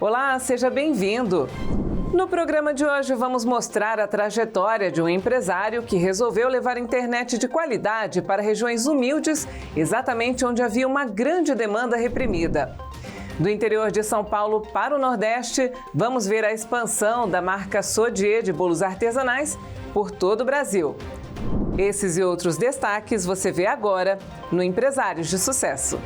Olá, seja bem-vindo! No programa de hoje vamos mostrar a trajetória de um empresário que resolveu levar internet de qualidade para regiões humildes, exatamente onde havia uma grande demanda reprimida. Do interior de São Paulo para o Nordeste, vamos ver a expansão da marca Sodier de bolos artesanais por todo o Brasil. Esses e outros destaques você vê agora no Empresários de Sucesso.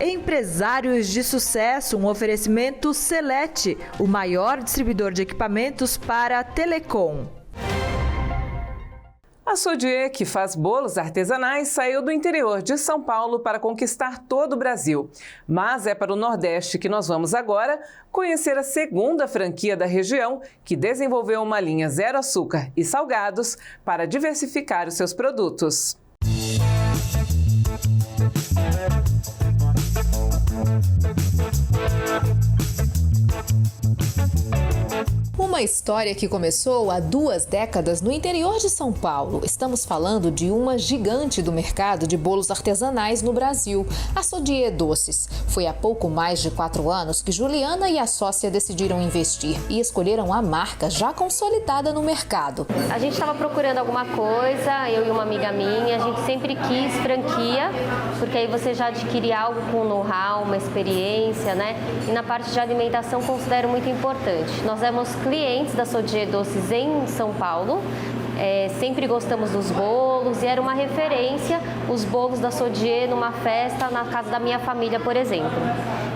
Empresários de Sucesso, um oferecimento Celete, o maior distribuidor de equipamentos para telecom. A Sodier, que faz bolos artesanais, saiu do interior de São Paulo para conquistar todo o Brasil. Mas é para o Nordeste que nós vamos agora conhecer a segunda franquia da região, que desenvolveu uma linha zero açúcar e salgados para diversificar os seus produtos. Uma história que começou há 2 décadas no interior de São Paulo. Estamos falando de uma gigante do mercado de bolos artesanais no Brasil, a Sodier Doces. Foi há pouco mais de 4 anos que Juliana e a sócia decidiram investir e escolheram a marca já consolidada no mercado. A gente estava procurando alguma coisa, eu e uma amiga minha, a gente sempre quis franquia, porque aí você já adquire algo com know-how, uma experiência, né? E na parte de alimentação considero muito importante. Nós éramos clientes da Sodier Doces em São Paulo, sempre gostamos dos bolos e era uma referência os bolos da Sodier numa festa na casa da minha família, por exemplo.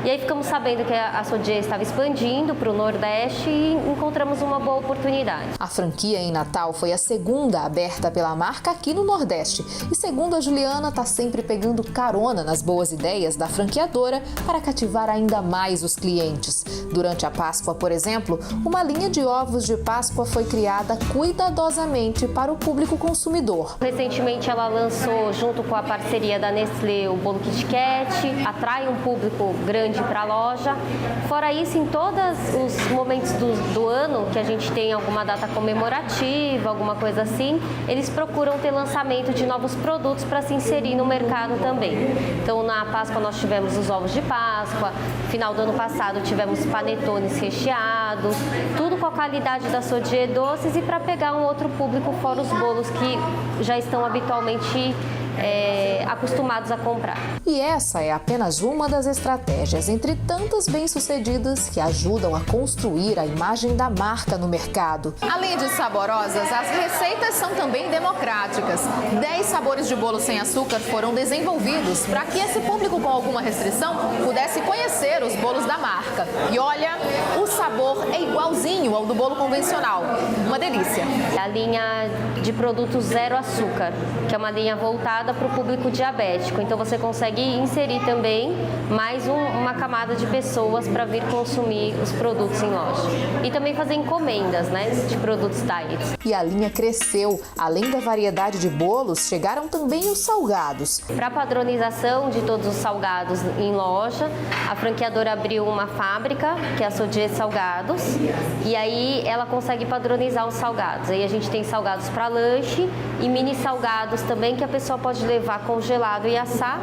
E aí ficamos sabendo que a Sodier estava expandindo para o Nordeste e encontramos uma boa oportunidade. A franquia em Natal foi a segunda aberta pela marca aqui no Nordeste. E segundo a Juliana, está sempre pegando carona nas boas ideias da franqueadora para cativar ainda mais os clientes. Durante a Páscoa, por exemplo, uma linha de ovos de Páscoa foi criada cuidadosamente para o público consumidor. Recentemente ela lançou, junto com a parceria da Nestlé, o bolo Kit Kat, atrai um público grande para a loja. Fora isso, em todos os momentos do ano que a gente tem alguma data comemorativa, alguma coisa assim, eles procuram ter lançamento de novos produtos para se inserir no mercado também. Então, na Páscoa nós tivemos os ovos de Páscoa, final do ano passado tivemos panetones recheados, tudo com a qualidade da Sodier Doces e para pegar um outro público fora os bolos que já estão habitualmente acostumados a comprar. E essa é apenas uma das estratégias, entre tantas bem-sucedidas, que ajudam a construir a imagem da marca no mercado. Além de saborosas, as receitas são também democráticas. 10 sabores de bolo sem açúcar foram desenvolvidos para que esse público com alguma restrição pudesse conhecer os bolos da marca. E olha, o sabor é igualzinho ao do bolo convencional. Uma delícia. A linha de produtos zero açúcar, que é uma linha voltada para o público diabético. Então você consegue inserir também mais uma camada de pessoas para vir consumir os produtos em loja. E também fazer encomendas, né, de produtos diet. E a linha cresceu. Além da variedade de bolos, chegaram também os salgados. Para a padronização de todos os salgados em loja, a franqueadora abriu uma fábrica, que é a Sodier Salgados, e aí ela consegue padronizar os salgados. Aí a gente tem salgados para lanche e mini salgados também, que a pessoa pode levar congelado e assar.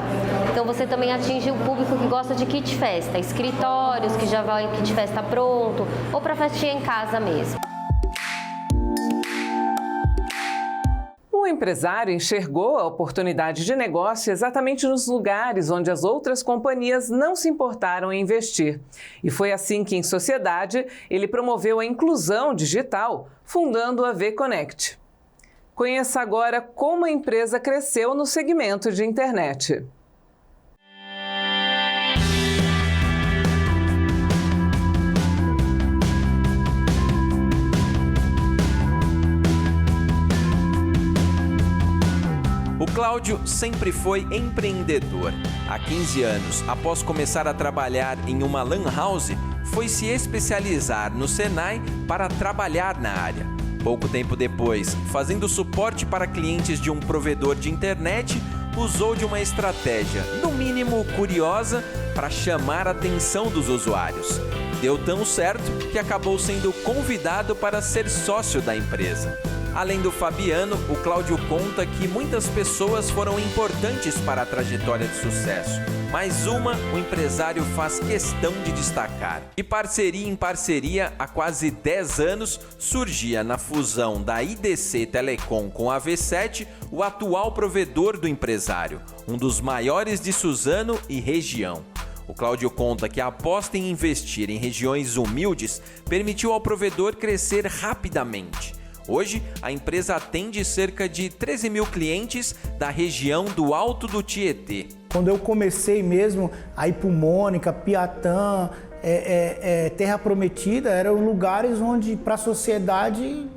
Então você também atinge o público que gosta de kit festa, escritórios que já vai kit festa pronto, ou para festinha em casa mesmo. O empresário enxergou a oportunidade de negócio exatamente nos lugares onde as outras companhias não se importaram em investir. E foi assim que, em sociedade, ele promoveu a inclusão digital, fundando a V-Connect. Conheça agora como a empresa cresceu no segmento de internet. O Cláudio sempre foi empreendedor. Há 15 anos, após começar a trabalhar em uma lan house, foi se especializar no Senai para trabalhar na área. Pouco tempo depois, fazendo suporte para clientes de um provedor de internet, usou de uma estratégia, no mínimo curiosa, para chamar a atenção dos usuários. Deu tão certo que acabou sendo convidado para ser sócio da empresa. Além do Fabiano, o Cláudio conta que muitas pessoas foram importantes para a trajetória de sucesso. Mas uma, o empresário faz questão de destacar. De parceria em parceria, há quase 10 anos, surgia na fusão da IDC Telecom com a V7 o atual provedor do empresário, um dos maiores de Suzano e região. O Cláudio conta que a aposta em investir em regiões humildes permitiu ao provedor crescer rapidamente. Hoje, a empresa atende cerca de 13 mil clientes da região do Alto do Tietê. Quando eu comecei mesmo a ir para Mônica, Piatã, Terra Prometida, eram lugares onde para a sociedade,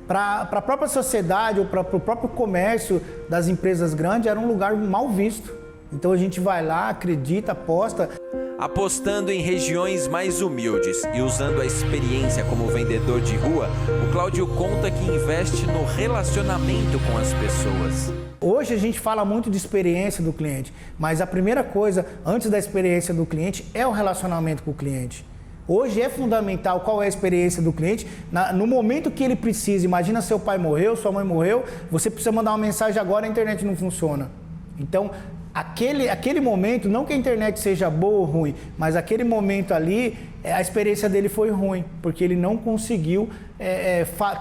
para a própria sociedade ou para o próprio comércio das empresas grandes, era um lugar mal visto. Então a gente vai lá, acredita, aposta. Apostando em regiões mais humildes e usando a experiência como vendedor de rua, o Cláudio conta que investe no relacionamento com as pessoas. Hoje a gente fala muito de experiência do cliente, mas a primeira coisa, antes da experiência do cliente, é o relacionamento com o cliente. Hoje é fundamental qual é a experiência do cliente. No momento que ele precisa, imagina seu pai morreu, sua mãe morreu, você precisa mandar uma mensagem agora, a internet não funciona. Então, aquele momento, não que a internet seja boa ou ruim, mas aquele momento ali, a experiência dele foi ruim, porque ele não conseguiu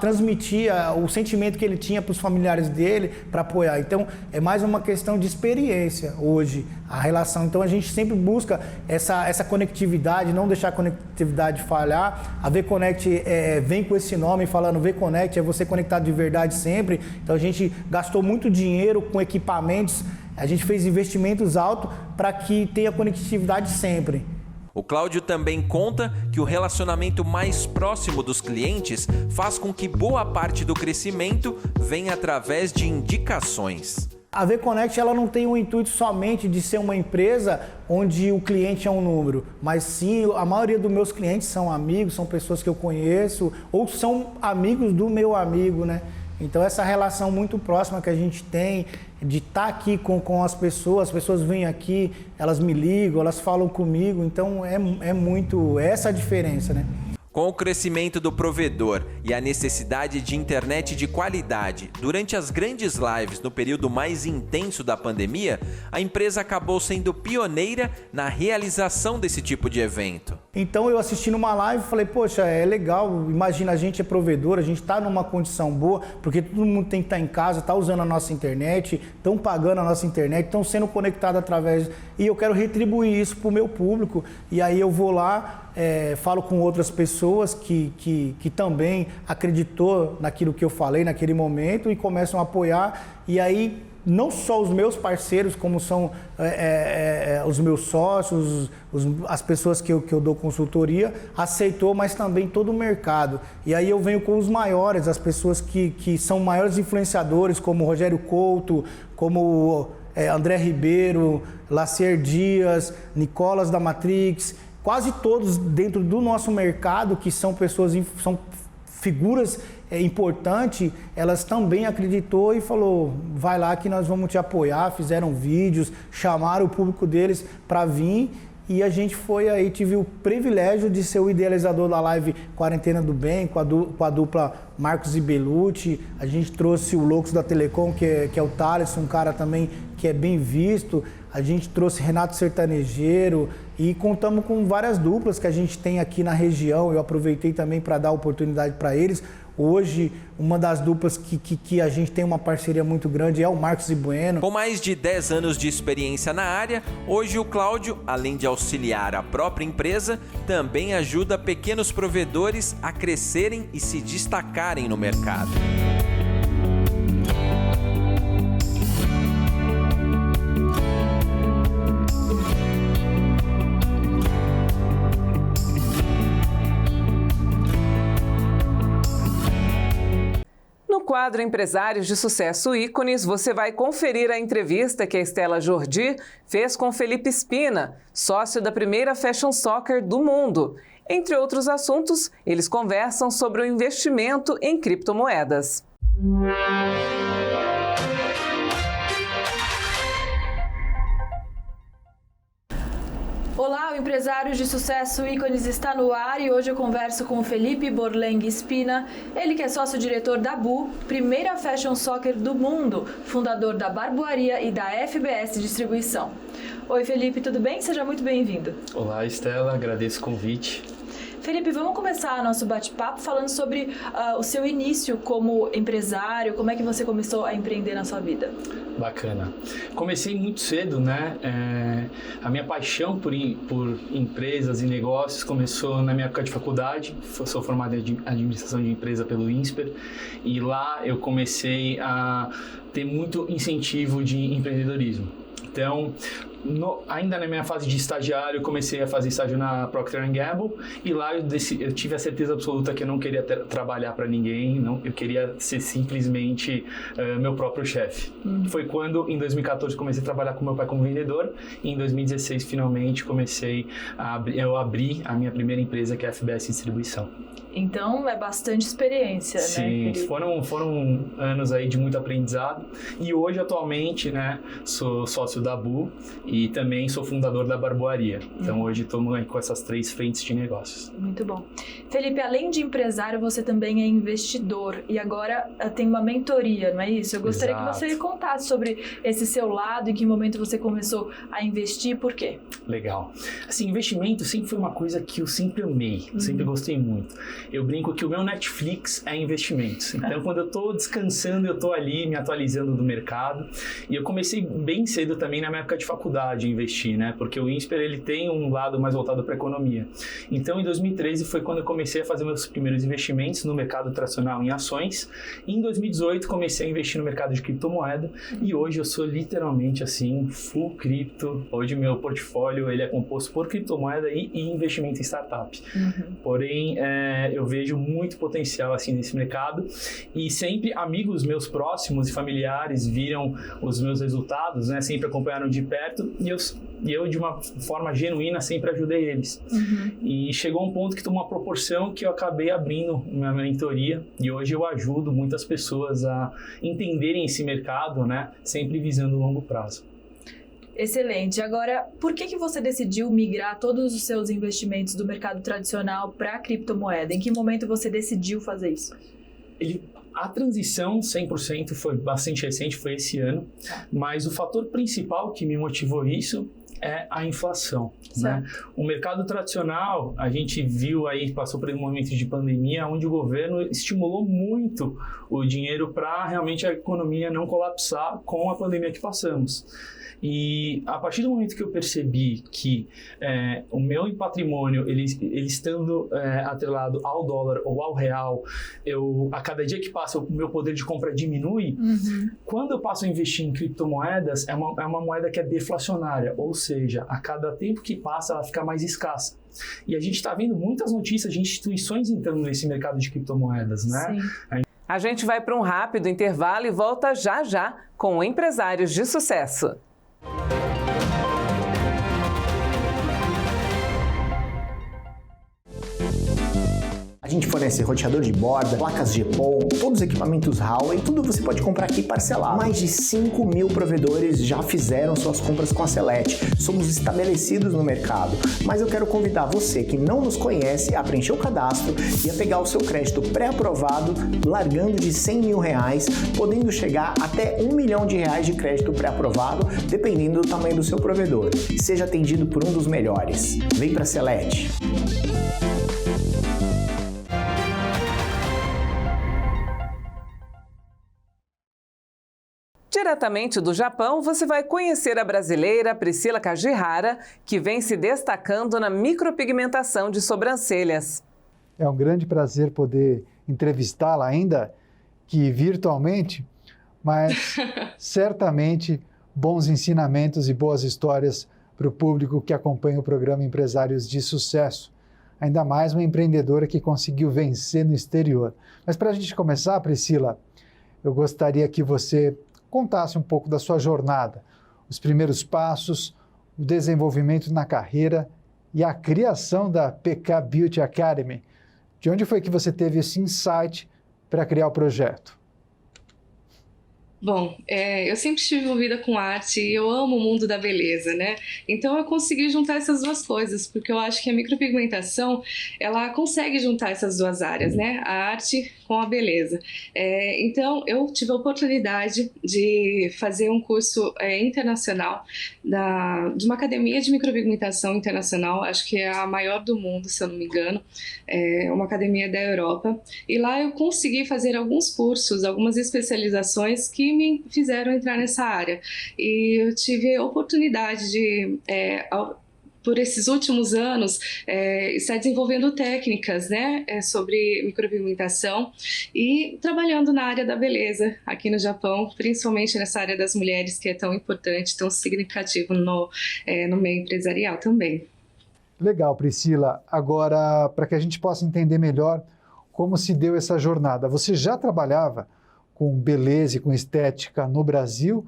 transmitir o sentimento que ele tinha para os familiares dele, para apoiar. Então, é mais uma questão de experiência hoje, a relação. Então, a gente sempre busca essa conectividade, não deixar a conectividade falhar. A V-Connect vem com esse nome, falando V-Connect, é você conectado de verdade sempre. Então, a gente gastou muito dinheiro com equipamentos. A gente fez investimentos altos para que tenha conectividade sempre. O Cláudio também conta que o relacionamento mais próximo dos clientes faz com que boa parte do crescimento venha através de indicações. A V-Connect ela não tem o intuito somente de ser uma empresa onde o cliente é um número, mas sim, a maioria dos meus clientes são amigos, são pessoas que eu conheço ou são amigos do meu amigo, né? Então essa relação muito próxima que a gente tem de estar aqui com as pessoas vêm aqui, elas me ligam, elas falam comigo, então é muito essa a diferença, né? Com o crescimento do provedor e a necessidade de internet de qualidade durante as grandes lives no período mais intenso da pandemia, a empresa acabou sendo pioneira na realização desse tipo de evento. Então eu assisti numa live e falei, poxa, é legal, imagina, a gente é provedor, a gente está numa condição boa, porque todo mundo tem que estar em casa, está usando a nossa internet, estão pagando a nossa internet, estão sendo conectados através... E eu quero retribuir isso para o meu público, e aí eu vou lá, falo com outras pessoas que também acreditou naquilo que eu falei naquele momento e começam a apoiar, e aí não só os meus parceiros, como são os meus sócios, as pessoas que eu dou consultoria, aceitou, mas também todo o mercado. E aí eu venho com os maiores, as pessoas que são maiores influenciadores, como Rogério Couto, como André Ribeiro, Lacier Dias, Nicolas da Matrix, quase todos dentro do nosso mercado, que são pessoas, são figuras importantes, elas também acreditou e falou, vai lá que nós vamos te apoiar, fizeram vídeos, chamaram o público deles para vir, e a gente foi aí, tive o privilégio de ser o idealizador da live Quarentena do Bem, com a dupla Marcos e Belucci. A gente trouxe o Loucos da Telecom, que é o Thales, um cara também que é bem visto. A gente trouxe Renato Sertanejeiro e contamos com várias duplas que a gente tem aqui na região. Eu aproveitei também para dar oportunidade para eles. Hoje, uma das duplas que a gente tem uma parceria muito grande é o Marcos e Bueno. Com mais de 10 anos de experiência na área, hoje o Cláudio, além de auxiliar a própria empresa, também ajuda pequenos provedores a crescerem e se destacarem no mercado. No quadro Empresários de Sucesso Ícones, você vai conferir a entrevista que a Estela Jordi fez com Felipe Espina, sócio da primeira Fashion Soccer do mundo. Entre outros assuntos, eles conversam sobre o investimento em criptomoedas. Olá, Olá, o Empresários de Sucesso Ícones está no ar e hoje eu converso com o Felipe Borleng Spina, ele que é sócio-diretor da BU, primeira fashion soccer do mundo, fundador da Barboaria e da FBS Distribuição. Oi Felipe, tudo bem? Seja muito bem-vindo. Olá Estela, agradeço o convite. Felipe, vamos começar nosso bate-papo falando sobre o seu início como empresário, como é que você começou a empreender na sua vida? Bacana. Comecei muito cedo, né? A minha paixão por empresas e negócios começou na minha época de faculdade. Sou formado em administração de empresa pelo INSPER e lá eu comecei a ter muito incentivo de empreendedorismo. Então, ainda na minha fase de estagiário, eu comecei a fazer estágio na Procter & Gamble e lá eu tive a certeza absoluta que eu não queria trabalhar para ninguém, eu queria ser simplesmente meu próprio chefe. Foi quando, em 2014, comecei a trabalhar com meu pai como vendedor e em 2016, finalmente, eu abri a minha primeira empresa, que é a FBS Distribuição. Então, é bastante experiência, Sim, né? Sim, foram anos aí de muito aprendizado e hoje, atualmente, né, sou sócio da BU e também sou fundador da Barboaria. Então, hoje estamos com essas 3 frentes de negócios. Muito bom. Felipe, além de empresário, você também é investidor e agora tem uma mentoria, não é isso? Eu gostaria que você contasse sobre esse seu lado, em que momento você começou a investir e por quê? Legal. Assim, investimento sempre foi uma coisa que eu sempre amei, sempre gostei muito. Eu brinco que o meu Netflix é investimentos. Então, quando eu estou descansando, eu estou ali me atualizando do mercado. E eu comecei bem cedo também na minha época de faculdade a investir, né? Porque o INSPER, ele tem um lado mais voltado para a economia. Então, em 2013 foi quando eu comecei a fazer meus primeiros investimentos no mercado tradicional em ações. E em 2018 comecei a investir no mercado de criptomoeda. E hoje eu sou literalmente assim, full cripto. Hoje meu portfólio ele é composto por criptomoeda e investimento em startup. Porém, eu vejo muito potencial assim nesse mercado e sempre amigos meus próximos e familiares viram os meus resultados, né? Sempre acompanharam de perto e eu de uma forma genuína sempre ajudei eles. E chegou um ponto que tomou uma proporção que eu acabei abrindo minha mentoria e hoje eu ajudo muitas pessoas a entenderem esse mercado, né? Sempre visando o longo prazo. Excelente. Agora, por que você decidiu migrar todos os seus investimentos do mercado tradicional para a criptomoeda? Em que momento você decidiu fazer isso? A transição 100% foi bastante recente, foi esse ano, mas o fator principal que me motivou isso é a inflação, né? O mercado tradicional, a gente viu aí, passou por um momento de pandemia, onde o governo estimulou muito o dinheiro para realmente a economia não colapsar com a pandemia que passamos. E a partir do momento que eu percebi que o meu patrimônio, ele estando atrelado ao dólar ou ao real, a cada dia que passa o meu poder de compra diminui, quando eu passo a investir em criptomoedas, é uma moeda que é deflacionária, ou seja, a cada tempo que passa ela fica mais escassa. E a gente está vendo muitas notícias de instituições entrando nesse mercado de criptomoedas, né? Sim. A gente vai para um rápido intervalo e volta já já com Empresários de Sucesso. A gente fornece roteador de borda, placas GPON, todos os equipamentos Huawei, tudo você pode comprar aqui parcelado. Mais de 5.000 provedores já fizeram suas compras com a Celete. Somos estabelecidos no mercado, mas eu quero convidar você que não nos conhece a preencher o cadastro e a pegar o seu crédito pré-aprovado, largando de R$100 mil, podendo chegar até R$1 milhão de crédito pré-aprovado, dependendo do tamanho do seu provedor. Seja atendido por um dos melhores. Vem pra Celete! Diretamente do Japão, você vai conhecer a brasileira Priscila Kajihara, que vem se destacando na micropigmentação de sobrancelhas. É um grande prazer poder entrevistá-la, ainda que virtualmente, mas certamente bons ensinamentos e boas histórias para o público que acompanha o programa Empresários de Sucesso. Ainda mais uma empreendedora que conseguiu vencer no exterior. Mas para a gente começar, Priscila, eu gostaria que você contasse um pouco da sua jornada, os primeiros passos, o desenvolvimento na carreira e a criação da PK Beauty Academy. De onde foi que você teve esse insight para criar o projeto? Bom, eu sempre estive envolvida com arte e eu amo o mundo da beleza, né? Então eu consegui juntar essas duas coisas, porque eu acho que a micropigmentação, ela consegue juntar essas duas áreas, né? A arte com a beleza. Então eu tive a oportunidade de fazer um curso internacional de uma academia de micropigmentação internacional, acho que é a maior do mundo, se eu não me engano, uma academia da Europa. E lá eu consegui fazer alguns cursos, algumas especializações que me fizeram entrar nessa área. E eu tive a oportunidade de, por esses últimos anos, estar desenvolvendo técnicas, né, sobre micropigmentação e trabalhando na área da beleza aqui no Japão, principalmente nessa área das mulheres, que é tão importante, tão significativo no meio empresarial também. Legal, Priscila. Agora, para que a gente possa entender melhor como se deu essa jornada, você já trabalhava com beleza e com estética no Brasil?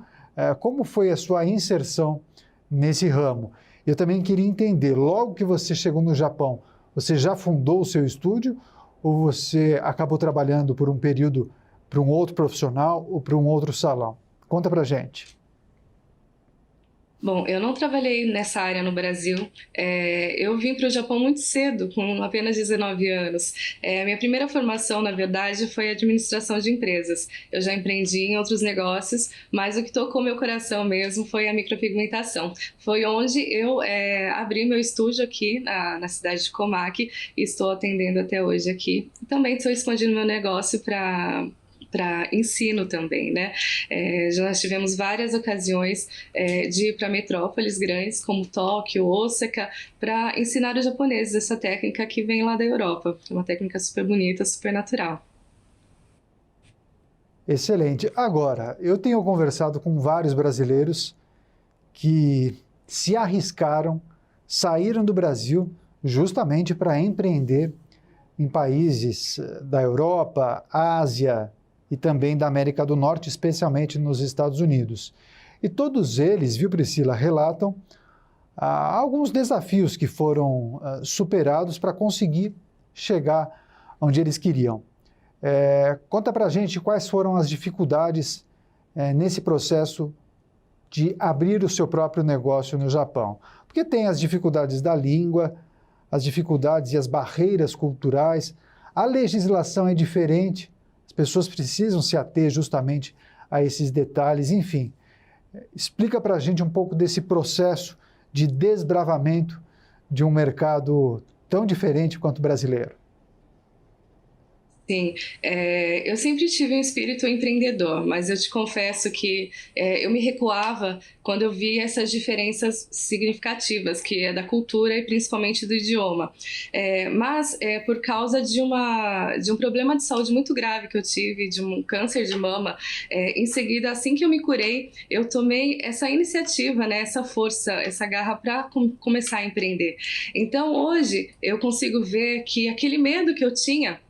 Como foi a sua inserção nesse ramo? Eu também queria entender, logo que você chegou no Japão, você já fundou o seu estúdio ou você acabou trabalhando por um período para um outro profissional ou para um outro salão? Conta pra gente. Bom, eu não trabalhei nessa área no Brasil. Eu vim para o Japão muito cedo, com apenas 19 anos. Minha primeira formação, na verdade, foi administração de empresas. Eu já empreendi em outros negócios, mas o que tocou meu coração mesmo foi a micropigmentação. Foi onde eu abri meu estúdio aqui na cidade de Komaki e estou atendendo até hoje aqui. Também estou expandindo meu negócio para ensino também, né? Já nós tivemos várias ocasiões de ir para metrópoles grandes como Tóquio, Osaka, para ensinar os japoneses essa técnica que vem lá da Europa. É uma técnica super bonita, super natural. Excelente. Agora, eu tenho conversado com vários brasileiros que se arriscaram, saíram do Brasil justamente para empreender em países da Europa, Ásia, e também da América do Norte, especialmente nos Estados Unidos. E todos eles, viu, Priscila, relatam alguns desafios que foram superados para conseguir chegar onde eles queriam. Conta pra gente quais foram as dificuldades nesse processo de abrir o seu próprio negócio no Japão. Porque tem as dificuldades da língua, as dificuldades e as barreiras culturais, a legislação é diferente, as pessoas precisam se ater justamente a esses detalhes, enfim. Explica para a gente um pouco desse processo de desbravamento de um mercado tão diferente quanto o brasileiro. Sim, eu sempre tive um espírito empreendedor, mas eu te confesso que eu me recuava quando eu via essas diferenças significativas, que é da cultura e principalmente do idioma. Mas por causa de um problema de saúde muito grave que eu tive, de um câncer de mama, em seguida, assim que eu me curei, eu tomei essa iniciativa, né, essa força, essa garra para começar a empreender. Então hoje eu consigo ver que aquele medo que eu tinha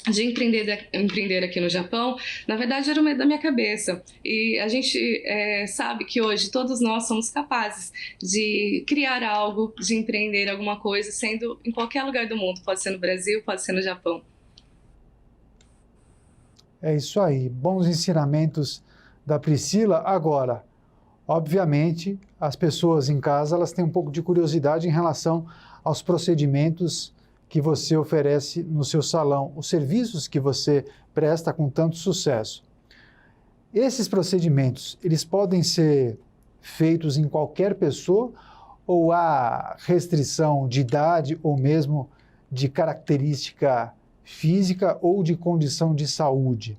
de empreender aqui no Japão, na verdade era o medo da minha cabeça. E a gente sabe que hoje todos nós somos capazes de criar algo, de empreender alguma coisa, sendo em qualquer lugar do mundo, pode ser no Brasil, pode ser no Japão. É isso aí, bons ensinamentos da Priscila. Agora, obviamente, as pessoas em casa elas têm um pouco de curiosidade em relação aos procedimentos que você oferece no seu salão, os serviços que você presta com tanto sucesso. Esses procedimentos, eles podem ser feitos em qualquer pessoa ou há restrição de idade ou mesmo de característica física ou de condição de saúde?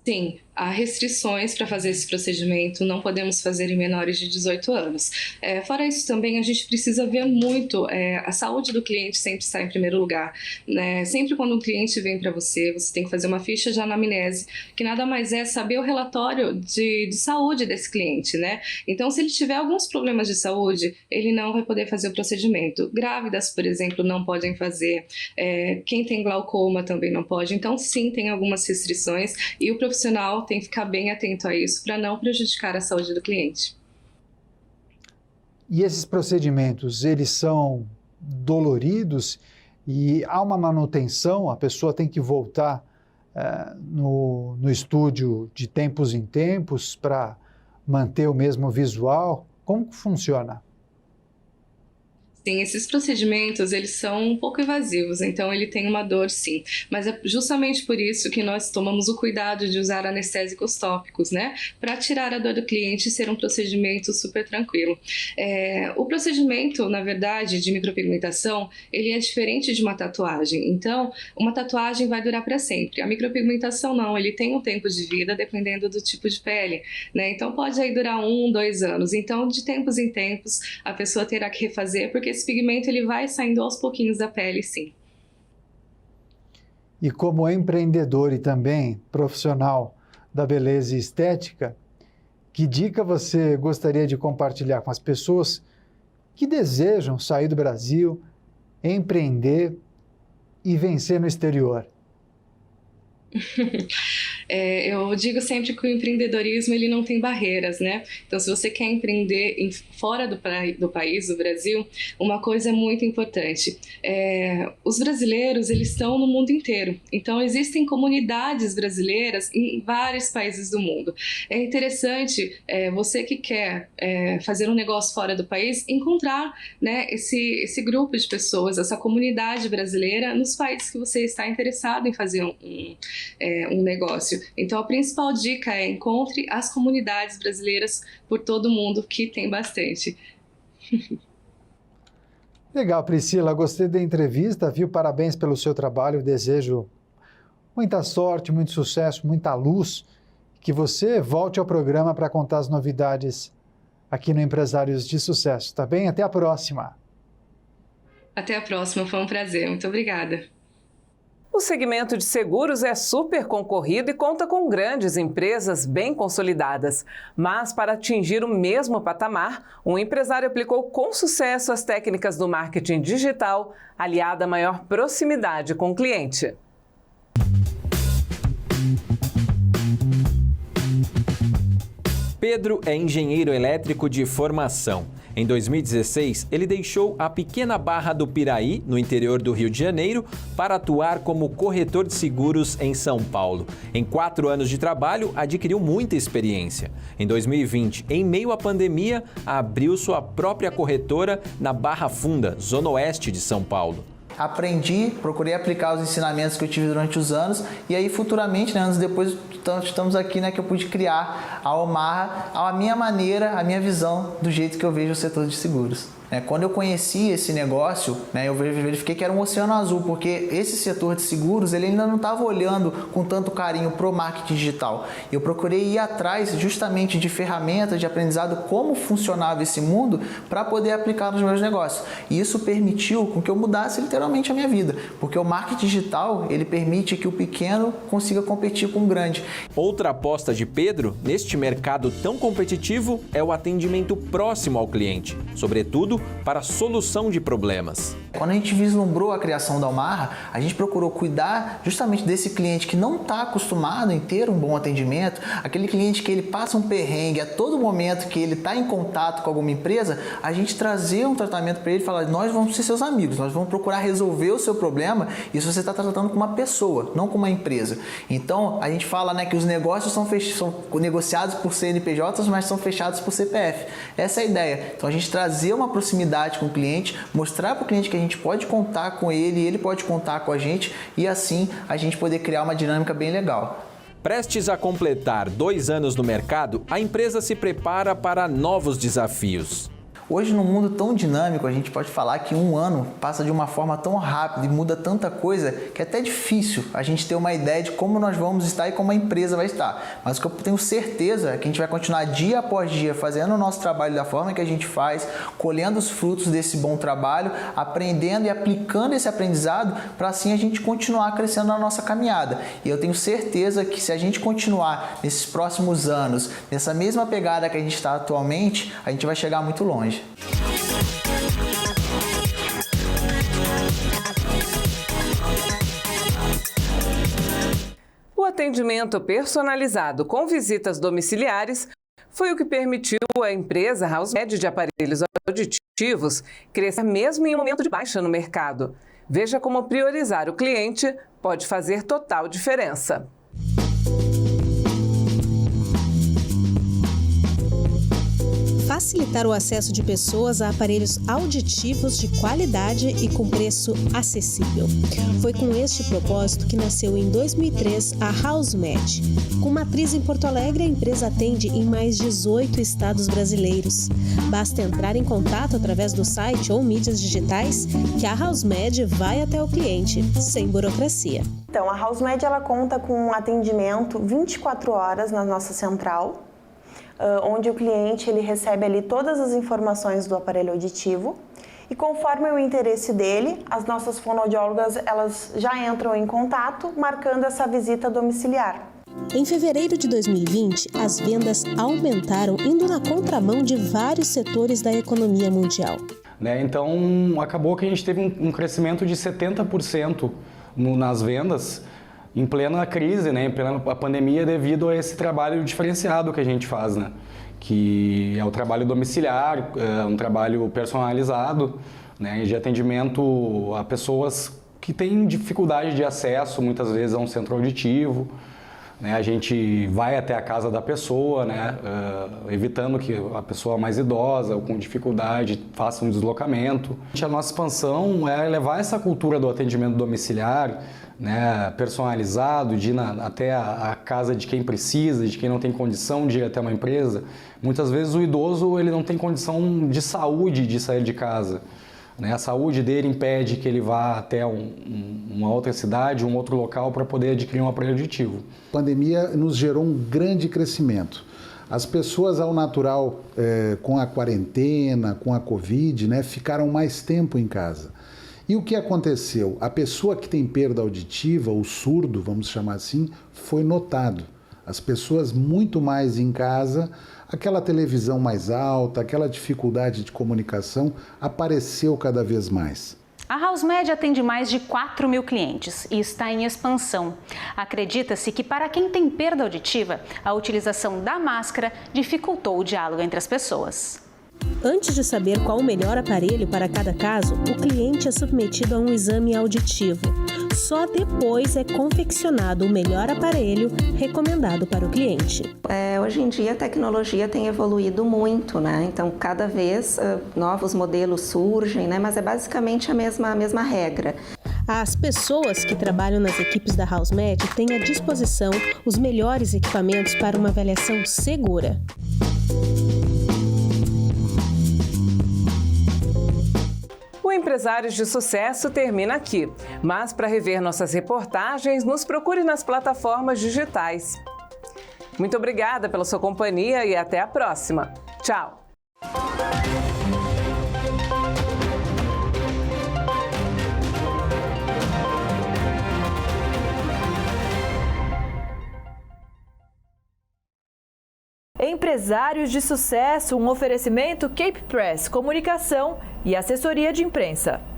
Sim, há restrições para fazer esse procedimento, não podemos fazer em menores de 18 anos. Fora isso também, a gente precisa ver muito, a saúde do cliente sempre está em primeiro lugar. Né? Sempre quando um cliente vem para você tem que fazer uma ficha de anamnese, que nada mais é saber o relatório de saúde desse cliente. Né? Então, se ele tiver alguns problemas de saúde, ele não vai poder fazer o procedimento. Grávidas, por exemplo, não podem fazer. Quem tem glaucoma também não pode. Então, sim, tem algumas restrições e o profissional tem que ficar bem atento a isso para não prejudicar a saúde do cliente. E esses procedimentos, eles são doloridos e há uma manutenção, a pessoa tem que voltar no estúdio de tempos em tempos para manter o mesmo visual? Como que funciona? Sim, esses procedimentos, eles são um pouco invasivos, então ele tem uma dor, sim. Mas é justamente por isso que nós tomamos o cuidado de usar anestésicos tópicos, né? Para tirar a dor do cliente e ser um procedimento super tranquilo. O procedimento, na verdade, de micropigmentação, ele é diferente de uma tatuagem. Então, uma tatuagem vai durar para sempre. A micropigmentação não, ele tem um tempo de vida dependendo do tipo de pele, né? Então, pode aí durar 1, 2 anos. Então, de tempos em tempos, a pessoa terá que refazer, porque esse pigmento ele vai saindo aos pouquinhos da pele, sim. E como empreendedor e também profissional da beleza e estética, que dica você gostaria de compartilhar com as pessoas que desejam sair do Brasil, empreender e vencer no exterior? Eu digo sempre que o empreendedorismo ele não tem barreiras, né? Então, se você quer empreender fora do país, do Brasil, uma coisa é muito importante. Os brasileiros, eles estão no mundo inteiro. Então, existem comunidades brasileiras em vários países do mundo. É interessante você que quer fazer um negócio fora do país, encontrar, né, esse grupo de pessoas, essa comunidade brasileira nos países que você está interessado em fazer um negócio. Então, a principal dica é encontre as comunidades brasileiras por todo mundo, que tem bastante. Legal, Priscila. Gostei da entrevista, viu? Parabéns pelo seu trabalho. Desejo muita sorte, muito sucesso, muita luz. Que você volte ao programa para contar as novidades aqui no Empresários de Sucesso, tá bem? Até a próxima. Até a próxima, foi um prazer. Muito obrigada. O segmento de seguros é super concorrido e conta com grandes empresas bem consolidadas. Mas, para atingir o mesmo patamar, um empresário aplicou com sucesso as técnicas do marketing digital, aliada à maior proximidade com o cliente. Pedro é engenheiro elétrico de formação. Em 2016, ele deixou a pequena Barra do Piraí, no interior do Rio de Janeiro, para atuar como corretor de seguros em São Paulo. Em 4 anos de trabalho, adquiriu muita experiência. Em 2020, em meio à pandemia, abriu sua própria corretora na Barra Funda, zona oeste de São Paulo. Aprendi, procurei aplicar os ensinamentos que eu tive durante os anos e aí futuramente, né, anos depois, estamos aqui, né, que eu pude criar a Omarra, a minha maneira, a minha visão do jeito que eu vejo o setor de seguros. Quando eu conheci esse negócio, eu verifiquei que era um oceano azul, porque esse setor de seguros ele ainda não estava olhando com tanto carinho para o marketing digital. Eu procurei ir atrás justamente de ferramentas de aprendizado, como funcionava esse mundo, para poder aplicar nos meus negócios. E isso permitiu com que eu mudasse literalmente a minha vida, porque o marketing digital ele permite que o pequeno consiga competir com o grande. Outra aposta de Pedro neste mercado tão competitivo é o atendimento próximo ao cliente, sobretudo para a solução de problemas. Quando a gente vislumbrou a criação da Omarra, a gente procurou cuidar justamente desse cliente que não está acostumado em ter um bom atendimento, aquele cliente que ele passa um perrengue a todo momento que ele está em contato com alguma empresa, a gente trazer um tratamento para ele e falar, nós vamos ser seus amigos, nós vamos procurar resolver o seu problema, e isso você está tratando com uma pessoa, não com uma empresa. Então, a gente fala, né, que os negócios são negociados por CNPJs, mas são fechados por CPF. Essa é a ideia. Então, a gente trazer uma proximidade com o cliente, mostrar para o cliente que a gente pode contar com ele, ele pode contar com a gente e assim a gente poder criar uma dinâmica bem legal. Prestes a completar 2 anos no mercado, a empresa se prepara para novos desafios. Hoje, num mundo tão dinâmico, a gente pode falar que um ano passa de uma forma tão rápida e muda tanta coisa que é até difícil a gente ter uma ideia de como nós vamos estar e como a empresa vai estar. Mas o que eu tenho certeza é que a gente vai continuar dia após dia fazendo o nosso trabalho da forma que a gente faz, colhendo os frutos desse bom trabalho, aprendendo e aplicando esse aprendizado para assim a gente continuar crescendo na nossa caminhada. E eu tenho certeza que se a gente continuar nesses próximos anos, nessa mesma pegada que a gente está atualmente, a gente vai chegar muito longe. O atendimento personalizado com visitas domiciliares foi o que permitiu à empresa HouseMed de aparelhos auditivos crescer mesmo em um momento de baixa no mercado. Veja como priorizar o cliente pode fazer total diferença. Facilitar o acesso de pessoas a aparelhos auditivos de qualidade e com preço acessível. Foi com este propósito que nasceu em 2003 a HouseMed. Com matriz em Porto Alegre, a empresa atende em mais 18 estados brasileiros. Basta entrar em contato através do site ou mídias digitais que a HouseMed vai até o cliente, sem burocracia. Então, a HouseMed ela conta com um atendimento 24 horas na nossa central, onde o cliente ele recebe ali todas as informações do aparelho auditivo e conforme o interesse dele, as nossas fonoaudiólogas elas já entram em contato, marcando essa visita domiciliar. Em fevereiro de 2020, as vendas aumentaram, indo na contramão de vários setores da economia mundial. Então, acabou que a gente teve um crescimento de 70% nas vendas, em plena crise, em plena pandemia, devido a esse trabalho diferenciado que a gente faz, que é o trabalho domiciliar, é um trabalho personalizado, de atendimento a pessoas que têm dificuldade de acesso, muitas vezes, a um centro auditivo. A gente vai até a casa da pessoa, evitando que a pessoa mais idosa ou com dificuldade faça um deslocamento. A nossa expansão é levar essa cultura do atendimento domiciliar, personalizado, de ir até a casa de quem precisa, de quem não tem condição de ir até uma empresa. Muitas vezes o idoso ele não tem condição de saúde de sair de casa. A saúde dele impede que ele vá até uma outra cidade, um outro local para poder adquirir um aparelho auditivo. A pandemia nos gerou um grande crescimento. As pessoas ao natural, com a quarentena, com a Covid, ficaram mais tempo em casa. E o que aconteceu? A pessoa que tem perda auditiva, o surdo, vamos chamar assim, foi notado. As pessoas muito mais em casa, aquela televisão mais alta, aquela dificuldade de comunicação apareceu cada vez mais. A HouseMed atende mais de 4 mil clientes e está em expansão. Acredita-se que para quem tem perda auditiva, a utilização da máscara dificultou o diálogo entre as pessoas. Antes de saber qual o melhor aparelho para cada caso, o cliente é submetido a um exame auditivo. Só depois é confeccionado o melhor aparelho recomendado para o cliente. Hoje em dia a tecnologia tem evoluído muito, Então cada vez novos modelos surgem, Mas é basicamente a mesma regra. As pessoas que trabalham nas equipes da HouseMed têm à disposição os melhores equipamentos para uma avaliação segura. O Empresários de Sucesso termina aqui, mas para rever nossas reportagens, nos procure nas plataformas digitais. Muito obrigada pela sua companhia e até a próxima. Tchau! Empresários de Sucesso, um oferecimento Cape Press, comunicação e assessoria de imprensa.